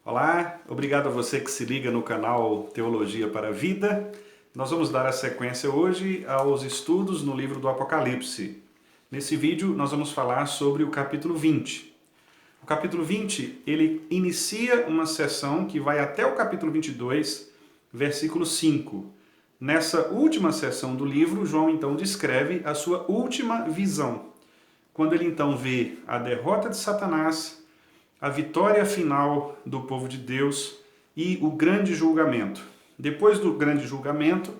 Olá, obrigado a você que se liga no canal Teologia para a Vida. Nós vamos dar a sequência hoje aos estudos no livro do Apocalipse. Nesse vídeo nós vamos falar sobre o capítulo 20. O capítulo 20, ele inicia uma sessão que vai até o capítulo 22, versículo 5. Nessa última sessão do livro, João então descreve a sua última visão, quando ele então vê a derrota de Satanás, a vitória final do povo de Deus e o grande julgamento. Depois do grande julgamento,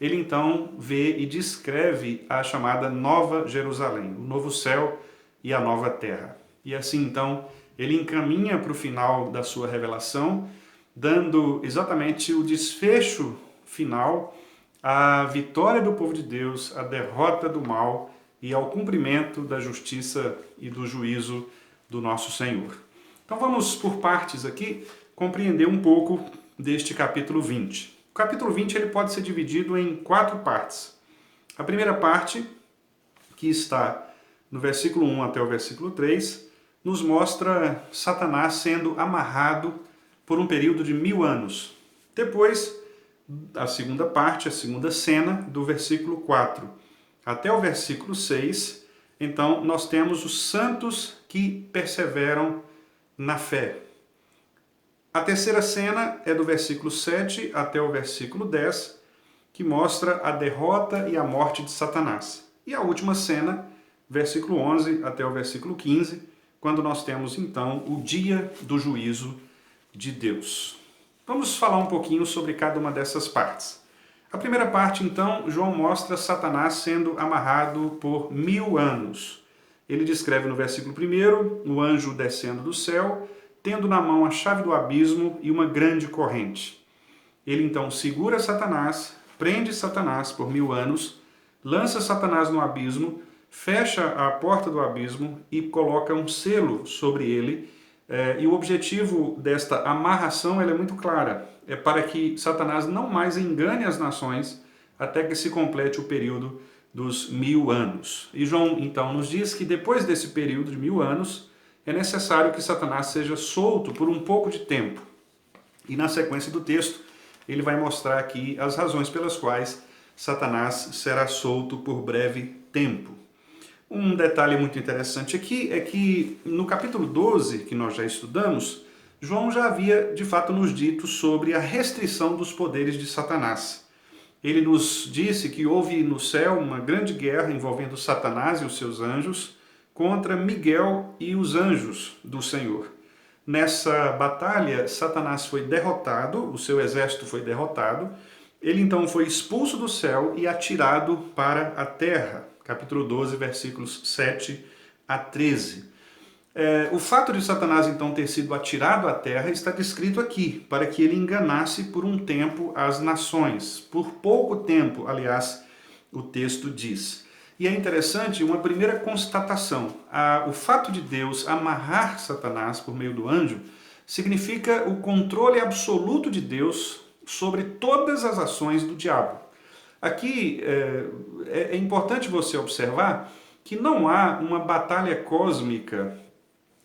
ele então vê e descreve a chamada Nova Jerusalém, o novo céu e a nova terra. E assim então ele encaminha para o final da sua revelação, dando exatamente o desfecho final, a vitória do povo de Deus, a derrota do mal e ao cumprimento da justiça e do juízo do nosso Senhor. Então vamos por partes aqui compreender um pouco deste capítulo 20. O capítulo 20 ele pode ser dividido em 4 partes. A primeira parte, que está no versículo 1 até o versículo 3, nos mostra Satanás sendo amarrado por um período de 1000 anos. Depois, a segunda parte, a segunda cena, do versículo 4 até o versículo 6, então nós temos os santos que perseveram na fé. A terceira cena é do versículo 7 até o versículo 10, que mostra a derrota e a morte de Satanás. E a última cena, versículo 11 até o versículo 15, quando nós temos então o dia do juízo de Deus. Vamos falar um pouquinho sobre cada uma dessas partes. A primeira parte, então, João mostra Satanás sendo amarrado por 1000 anos. Ele descreve no versículo 1 o anjo descendo do céu, tendo na mão a chave do abismo e uma grande corrente. Ele então segura Satanás, prende Satanás por 1000 anos, lança Satanás no abismo, fecha a porta do abismo e coloca um selo sobre ele. E o objetivo desta amarração é muito clara. É para que Satanás não mais engane as nações até que se complete o período dos 1000 anos. E João então nos diz que depois desse período de 1000 anos é necessário que Satanás seja solto por um pouco de tempo. E na sequência do texto ele vai mostrar aqui as razões pelas quais Satanás será solto por breve tempo. Um detalhe muito interessante aqui é que no capítulo 12, que nós já estudamos, João já havia de fato nos dito sobre a restrição dos poderes de Satanás. Ele nos disse que houve no céu uma grande guerra envolvendo Satanás e os seus anjos contra Miguel e os anjos do Senhor. Nessa batalha, Satanás foi derrotado, o seu exército foi derrotado, ele então foi expulso do céu e atirado para a terra. Capítulo 12, versículos 7 a 13. O fato de Satanás então ter sido atirado à terra está descrito aqui, para que ele enganasse por um tempo as nações. Por pouco tempo, aliás, o texto diz. E é interessante uma primeira constatação. O fato de Deus amarrar Satanás por meio do anjo significa o controle absoluto de Deus sobre todas as ações do diabo. Aqui é importante você observar que não há uma batalha cósmica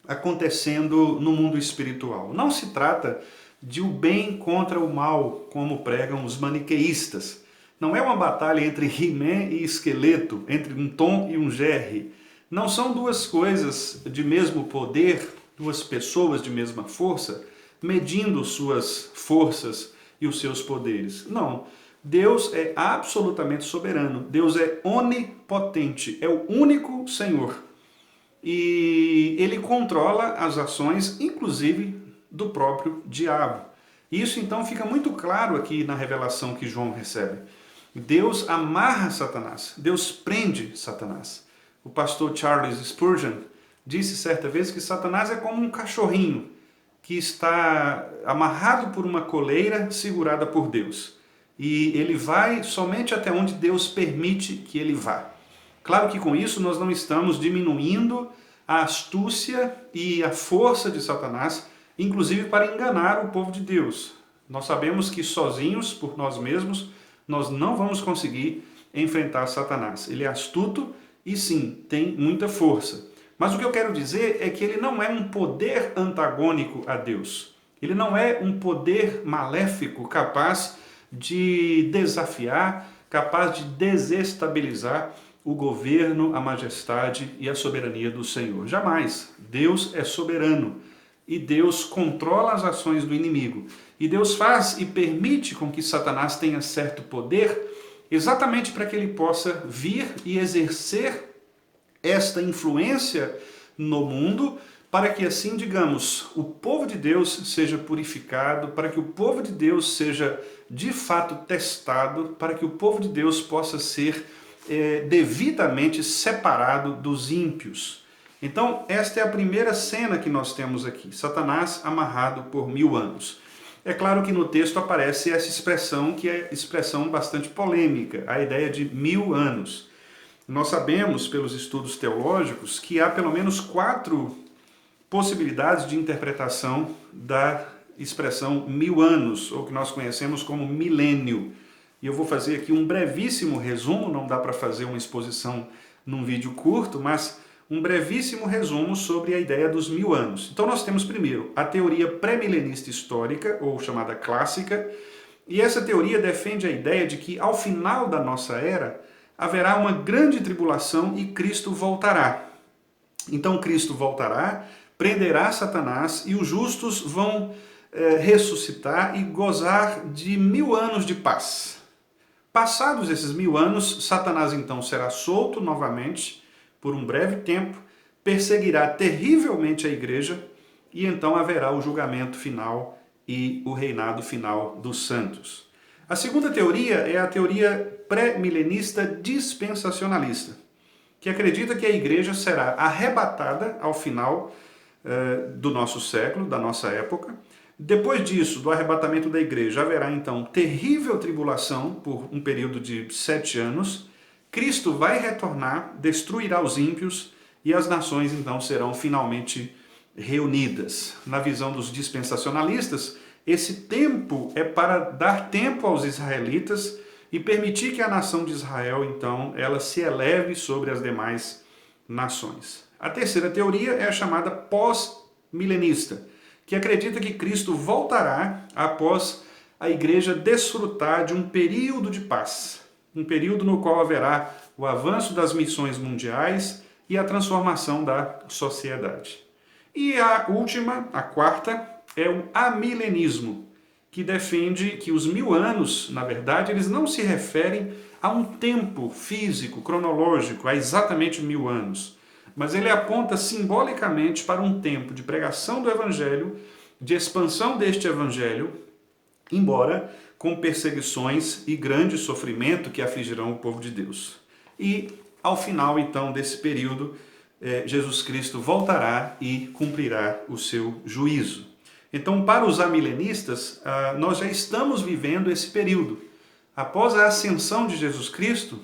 acontecendo no mundo espiritual. Não se trata de o bem contra o mal, como pregam os maniqueístas. Não é uma batalha entre He-Man e esqueleto, entre um Tom e um Jerry. Não são duas coisas de mesmo poder, duas pessoas de mesma força, medindo suas forças e os seus poderes. Não. Deus é absolutamente soberano. Deus é onipotente. É o único Senhor. E ele controla as ações, inclusive, do próprio diabo. Isso então fica muito claro aqui na revelação que João recebe. Deus amarra Satanás, Deus prende Satanás. O pastor Charles Spurgeon disse certa vez que Satanás é como um cachorrinho que está amarrado por uma coleira segurada por Deus. E ele vai somente até onde Deus permite que ele vá. Claro que com isso nós não estamos diminuindo a astúcia e a força de Satanás, inclusive para enganar o povo de Deus. Nós sabemos que sozinhos, por nós mesmos, nós não vamos conseguir enfrentar Satanás. Ele é astuto e sim, tem muita força. Mas o que eu quero dizer é que ele não é um poder antagônico a Deus. Ele não é um poder maléfico capaz de desafiar, capaz de desestabilizar o governo, a majestade e a soberania do Senhor. Jamais. Deus é soberano e Deus controla as ações do inimigo. E Deus faz e permite com que Satanás tenha certo poder exatamente para que ele possa vir e exercer esta influência no mundo, para que assim, digamos, o povo de Deus seja purificado, para que o povo de Deus seja de fato testado, para que o povo de Deus possa ser devidamente separado dos ímpios. Então, esta é a primeira cena que nós temos aqui, Satanás amarrado por 1000 anos. É claro que no texto aparece essa expressão, que é expressão bastante polêmica, a ideia de 1000 anos. Nós sabemos, pelos estudos teológicos, que há pelo menos 4 possibilidades de interpretação da expressão 1000 anos, ou que nós conhecemos como milênio. E eu vou fazer aqui um brevíssimo resumo, não dá para fazer uma exposição num vídeo curto, mas um brevíssimo resumo sobre a ideia dos 1000 anos. Então nós temos primeiro a teoria pré-milenista histórica, ou chamada clássica, e essa teoria defende a ideia de que ao final da nossa era haverá uma grande tribulação e Cristo voltará. Então Cristo voltará, prenderá Satanás e os justos vão ressuscitar e gozar de 1000 anos de paz. Passados esses 1000 anos, Satanás então será solto novamente por um breve tempo, perseguirá terrivelmente a igreja e então haverá o julgamento final e o reinado final dos santos. A segunda teoria é a teoria pré-milenista dispensacionalista, que acredita que a igreja será arrebatada ao final do nosso século, da nossa época. Depois disso, do arrebatamento da igreja, haverá então terrível tribulação por um período de 7 anos. Cristo vai retornar, destruirá os ímpios e as nações então serão finalmente reunidas. Na visão dos dispensacionalistas, esse tempo é para dar tempo aos israelitas e permitir que a nação de Israel então ela se eleve sobre as demais nações. A terceira teoria é a chamada pós-milenista, que acredita que Cristo voltará após a igreja desfrutar de um período de paz, um período no qual haverá o avanço das missões mundiais e a transformação da sociedade. E a última, a quarta, é o amilenismo, que defende que os 1000 anos, na verdade, eles não se referem a um tempo físico, cronológico, a exatamente 1000 anos, mas ele aponta simbolicamente para um tempo de pregação do Evangelho, de expansão deste Evangelho, embora com perseguições e grande sofrimento que afligirão o povo de Deus. E, ao final, então, desse período, Jesus Cristo voltará e cumprirá o seu juízo. Então, para os amilenistas, nós já estamos vivendo esse período. Após a ascensão de Jesus Cristo,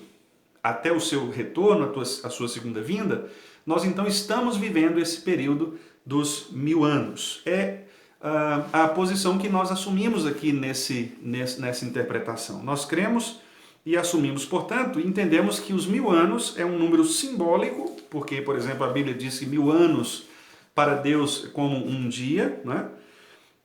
até o seu retorno, a sua segunda vinda, nós então estamos vivendo esse período dos 1000 anos. É a posição que nós assumimos aqui nessa interpretação. Nós cremos e assumimos, portanto, entendemos que os 1000 anos é um número simbólico, porque, por exemplo, a Bíblia diz que 1000 anos para Deus é como um dia, né?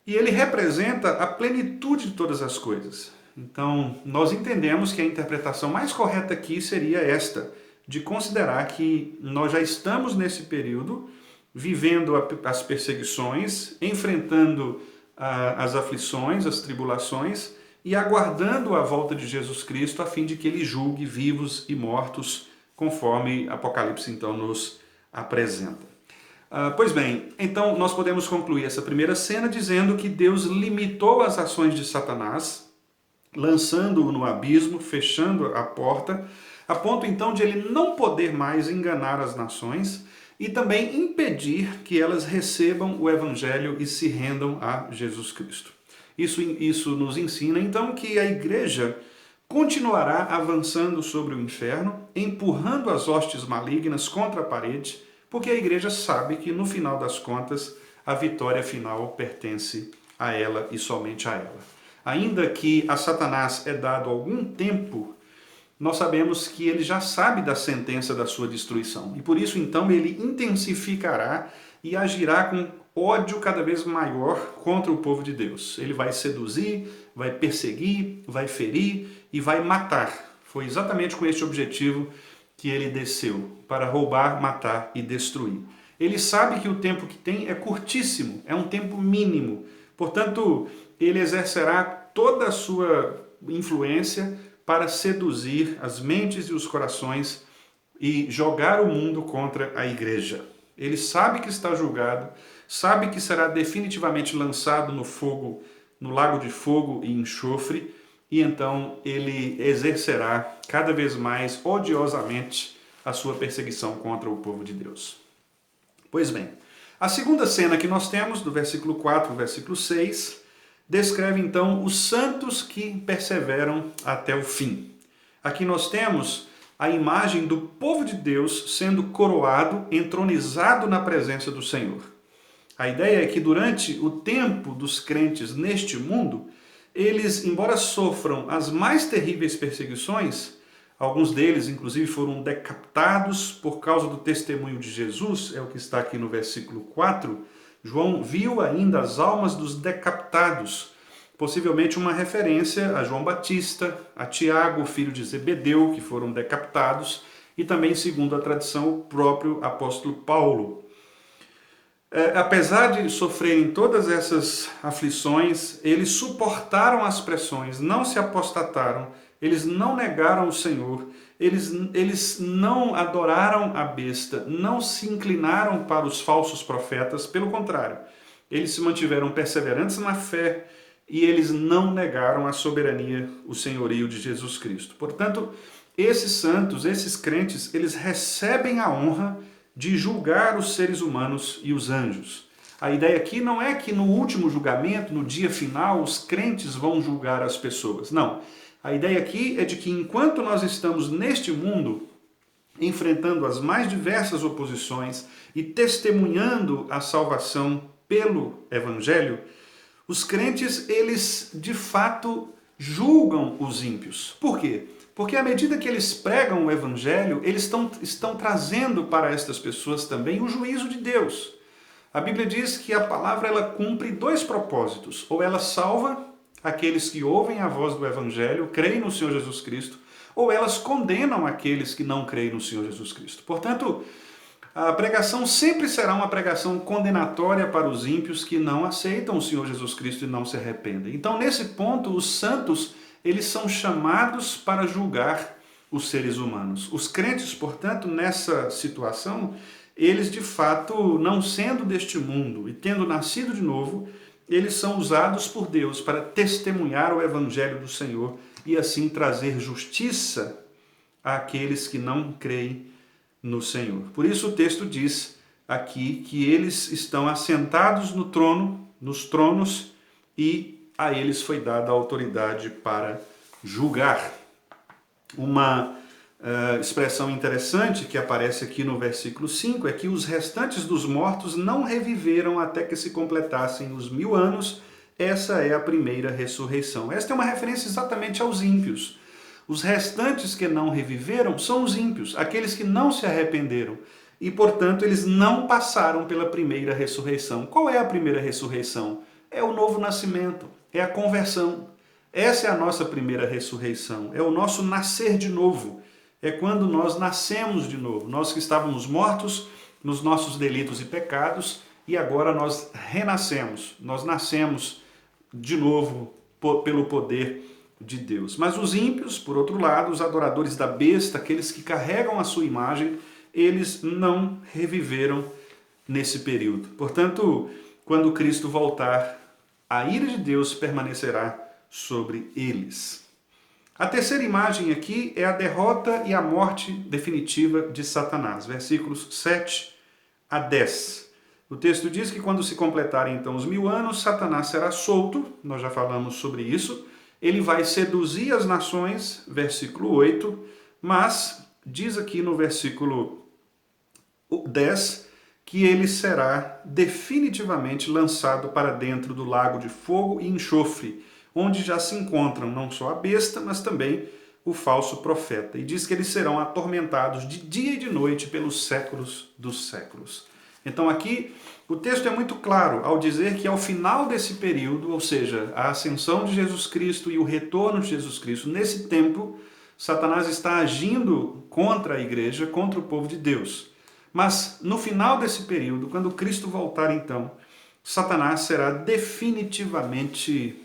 E ele representa a plenitude de todas as coisas. Então, nós entendemos que a interpretação mais correta aqui seria esta, de considerar que nós já estamos nesse período, vivendo as perseguições, enfrentando as aflições, as tribulações e aguardando a volta de Jesus Cristo a fim de que ele julgue vivos e mortos, conforme Apocalipse então nos apresenta. Pois bem, então nós podemos concluir essa primeira cena dizendo que Deus limitou as ações de Satanás, lançando-o no abismo, fechando a porta, a ponto então de ele não poder mais enganar as nações e também impedir que elas recebam o Evangelho e se rendam a Jesus Cristo. Isso nos ensina então que a igreja continuará avançando sobre o inferno, empurrando as hostes malignas contra a parede, porque a igreja sabe que, no final das contas, a vitória final pertence a ela e somente a ela. Ainda que a Satanás é dado algum tempo nós sabemos que ele já sabe da sentença da sua destruição. E por isso, então, ele intensificará e agirá com ódio cada vez maior contra o povo de Deus. Ele vai seduzir, vai perseguir, vai ferir e vai matar. Foi exatamente com este objetivo que ele desceu, para roubar, matar e destruir. Ele sabe que o tempo que tem é curtíssimo, é um tempo mínimo. Portanto, ele exercerá toda a sua influência para seduzir as mentes e os corações e jogar o mundo contra a igreja. Ele sabe que está julgado, sabe que será definitivamente lançado no fogo, no lago de fogo e enxofre, e então ele exercerá cada vez mais odiosamente a sua perseguição contra o povo de Deus. Pois bem, a segunda cena que nós temos, do versículo 4 ao versículo 6, descreve então os santos que perseveram até o fim. Aqui nós temos a imagem do povo de Deus sendo coroado, entronizado na presença do Senhor. A ideia é que durante o tempo dos crentes neste mundo, eles, embora sofram as mais terríveis perseguições, alguns deles inclusive foram decapitados por causa do testemunho de Jesus, é o que está aqui no versículo 4, João viu ainda as almas dos decapitados, possivelmente uma referência a João Batista, a Tiago, filho de Zebedeu, que foram decapitados, e também, segundo a tradição, o próprio apóstolo Paulo. Apesar de sofrerem todas essas aflições, eles suportaram as pressões, não se apostataram, eles não negaram o Senhor, eles não adoraram a besta, não se inclinaram para os falsos profetas, pelo contrário, eles se mantiveram perseverantes na fé e eles não negaram a soberania, o senhorio de Jesus Cristo. Portanto, esses santos, esses crentes, eles recebem a honra de julgar os seres humanos e os anjos. A ideia aqui não é que no último julgamento, no dia final, os crentes vão julgar as pessoas. Não. A ideia aqui é de que enquanto nós estamos neste mundo, enfrentando as mais diversas oposições e testemunhando a salvação pelo Evangelho, os crentes, eles de fato julgam os ímpios. Por quê? Porque à medida que eles pregam o Evangelho, eles estão trazendo para estas pessoas também o juízo de Deus. A Bíblia diz que a palavra ela cumpre dois propósitos. Ou ela salva aqueles que ouvem a voz do Evangelho, creem no Senhor Jesus Cristo, ou elas condenam aqueles que não creem no Senhor Jesus Cristo. Portanto, a pregação sempre será uma pregação condenatória para os ímpios que não aceitam o Senhor Jesus Cristo e não se arrependem. Então, nesse ponto, os santos, eles são chamados para julgar os seres humanos. Os crentes, portanto, nessa situação, eles de fato, não sendo deste mundo e tendo nascido de novo, eles são usados por Deus para testemunhar o Evangelho do Senhor e assim trazer justiça àqueles que não creem no Senhor. Por isso o texto diz aqui que eles estão assentados no trono, nos tronos, e a eles foi dada a autoridade para julgar. Uma expressão interessante que aparece aqui no versículo 5 é que os restantes dos mortos não reviveram até que se completassem os 1000 anos. Essa é a primeira ressurreição. Esta é uma referência exatamente aos ímpios. Os restantes que não reviveram são os ímpios, aqueles que não se arrependeram. E, portanto, eles não passaram pela primeira ressurreição. Qual é a primeira ressurreição? É o novo nascimento, é a conversão. Essa é a nossa primeira ressurreição, é o nosso nascer de novo. É quando nós nascemos de novo. Nós que estávamos mortos nos nossos delitos e pecados e agora nós renascemos. Nós nascemos de novo pelo poder de Deus. Mas os ímpios, por outro lado, os adoradores da besta, aqueles que carregam a sua imagem, eles não reviveram nesse período. Portanto, quando Cristo voltar, a ira de Deus permanecerá sobre eles. A terceira imagem aqui é a derrota e a morte definitiva de Satanás, versículos 7 a 10. O texto diz que quando se completarem então os 1000 anos, Satanás será solto, nós já falamos sobre isso, ele vai seduzir as nações, versículo 8, mas diz aqui no versículo 10 que ele será definitivamente lançado para dentro do lago de fogo e enxofre, onde já se encontram não só a besta, mas também o falso profeta. E diz que eles serão atormentados de dia e de noite pelos séculos dos séculos. Então aqui o texto é muito claro ao dizer que ao final desse período, ou seja, a ascensão de Jesus Cristo e o retorno de Jesus Cristo, nesse tempo, Satanás está agindo contra a igreja, contra o povo de Deus. Mas no final desse período, quando Cristo voltar então, Satanás será definitivamente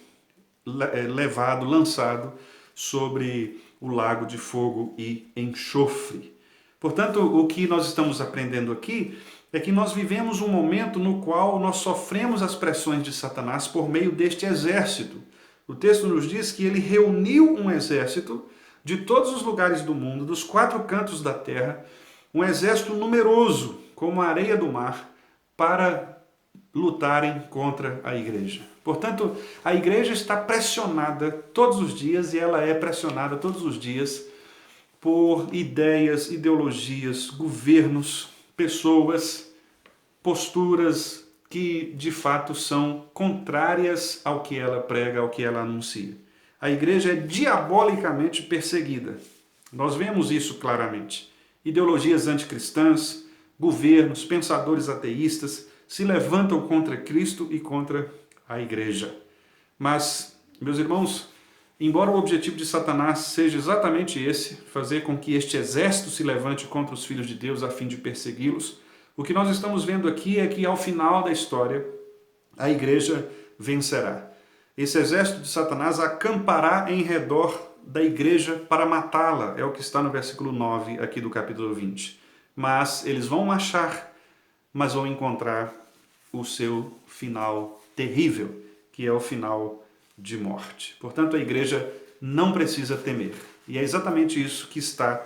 levado, lançado sobre o lago de fogo e enxofre. Portanto, o que nós estamos aprendendo aqui é que nós vivemos um momento no qual nós sofremos as pressões de Satanás por meio deste exército. O texto nos diz que ele reuniu um exército de todos os lugares do mundo, dos quatro cantos da terra, um exército numeroso, como a areia do mar, para lutarem contra a igreja. Portanto, a igreja está pressionada todos os dias e ela é pressionada todos os dias por ideias, ideologias, governos, pessoas, posturas que de fato são contrárias ao que ela prega, ao que ela anuncia. A igreja é diabolicamente perseguida. Nós vemos isso claramente. Ideologias anticristãs, governos, pensadores ateístas se levantam contra Cristo e contra a igreja. Mas, meus irmãos, embora o objetivo de Satanás seja exatamente esse, fazer com que este exército se levante contra os filhos de Deus a fim de persegui-los, o que nós estamos vendo aqui é que ao final da história a igreja vencerá. Esse exército de Satanás acampará em redor da igreja para matá-la, é o que está no versículo 9 aqui do capítulo 20. Mas eles vão achar, mas vão encontrar o seu final terrível, que é o final de morte. Portanto, a igreja não precisa temer. E é exatamente isso que está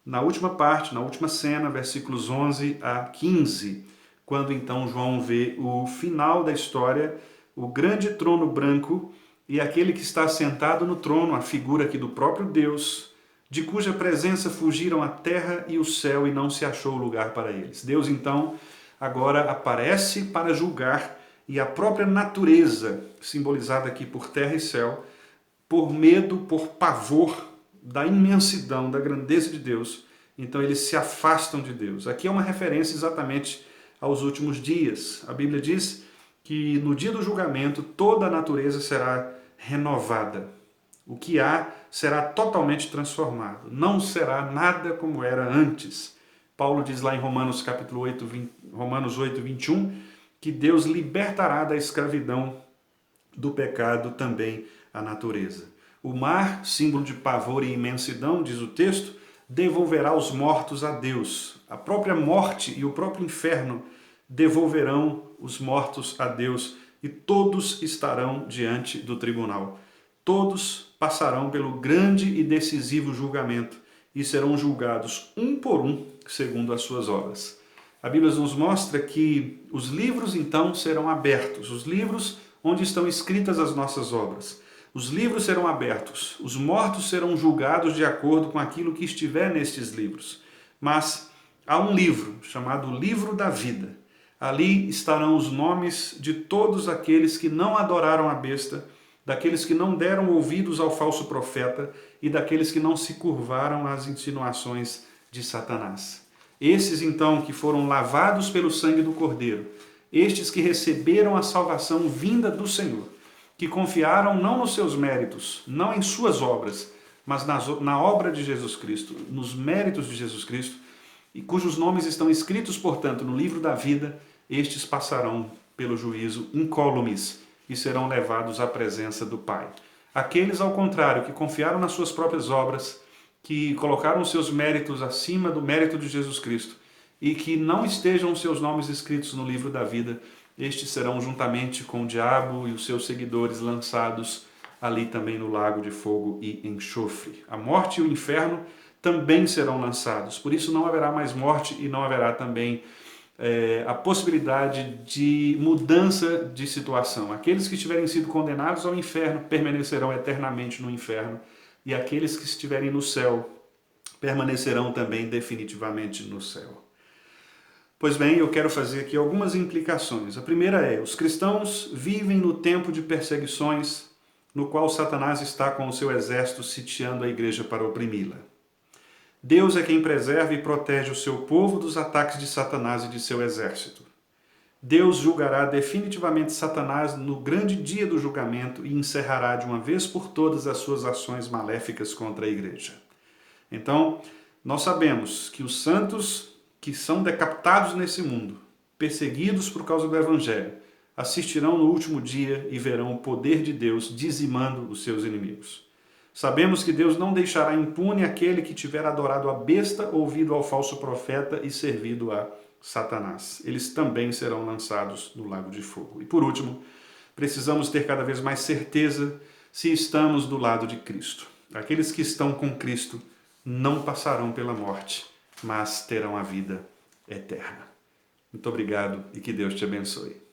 na última parte, na última cena, versículos 11 a 15, quando então João vê o final da história, o grande trono branco e aquele que está sentado no trono, a figura aqui do próprio Deus, de cuja presença fugiram a terra e o céu e não se achou lugar para eles. Deus então agora aparece para julgar e a própria natureza, simbolizada aqui por terra e céu, por medo, por pavor da imensidão, da grandeza de Deus, então eles se afastam de Deus. Aqui é uma referência exatamente aos últimos dias. A Bíblia diz que no dia do julgamento toda a natureza será renovada. O que há será totalmente transformado. Não será nada como era antes. Paulo diz lá em Romanos capítulo 8, Romanos 8, 21, que Deus libertará da escravidão do pecado também a natureza. O mar, símbolo de pavor e imensidão, diz o texto, devolverá os mortos a Deus. A própria morte e o próprio inferno devolverão os mortos a Deus e todos estarão diante do tribunal. Todos passarão pelo grande e decisivo julgamento e serão julgados um por um, segundo as suas obras. A Bíblia nos mostra que os livros então serão abertos, os livros onde estão escritas as nossas obras. Os livros serão abertos, os mortos serão julgados de acordo com aquilo que estiver nestes livros. Mas há um livro chamado Livro da Vida. Ali estarão os nomes de todos aqueles que não adoraram a besta, daqueles que não deram ouvidos ao falso profeta e daqueles que não se curvaram às insinuações de Satanás. Esses, então, que foram lavados pelo sangue do Cordeiro, estes que receberam a salvação vinda do Senhor, que confiaram não nos seus méritos, não em suas obras, mas na obra de Jesus Cristo, nos méritos de Jesus Cristo, e cujos nomes estão escritos, portanto, no livro da vida, estes passarão pelo juízo incólumes e serão levados à presença do Pai. Aqueles, ao contrário, que confiaram nas suas próprias obras, que colocaram seus méritos acima do mérito de Jesus Cristo e que não estejam seus nomes escritos no livro da vida, estes serão juntamente com o diabo e os seus seguidores lançados ali também no lago de fogo e enxofre. A morte e o inferno também serão lançados, por isso não haverá mais morte e não haverá também a possibilidade de mudança de situação. Aqueles que tiverem sido condenados ao inferno permanecerão eternamente no inferno e aqueles que estiverem no céu permanecerão também definitivamente no céu. Pois bem, eu quero fazer aqui algumas implicações. A primeira é, os cristãos vivem no tempo de perseguições, no qual Satanás está com o seu exército sitiando a igreja para oprimi-la. Deus é quem preserva e protege o seu povo dos ataques de Satanás e de seu exército. Deus julgará definitivamente Satanás no grande dia do julgamento e encerrará de uma vez por todas as suas ações maléficas contra a igreja. Então, nós sabemos que os santos que são decapitados nesse mundo, perseguidos por causa do Evangelho, assistirão no último dia e verão o poder de Deus dizimando os seus inimigos. Sabemos que Deus não deixará impune aquele que tiver adorado a besta, ouvido ao falso profeta e servido a Satanás. Eles também serão lançados no lago de fogo. E por último, precisamos ter cada vez mais certeza se estamos do lado de Cristo. Aqueles que estão com Cristo não passarão pela morte, mas terão a vida eterna. Muito obrigado e que Deus te abençoe.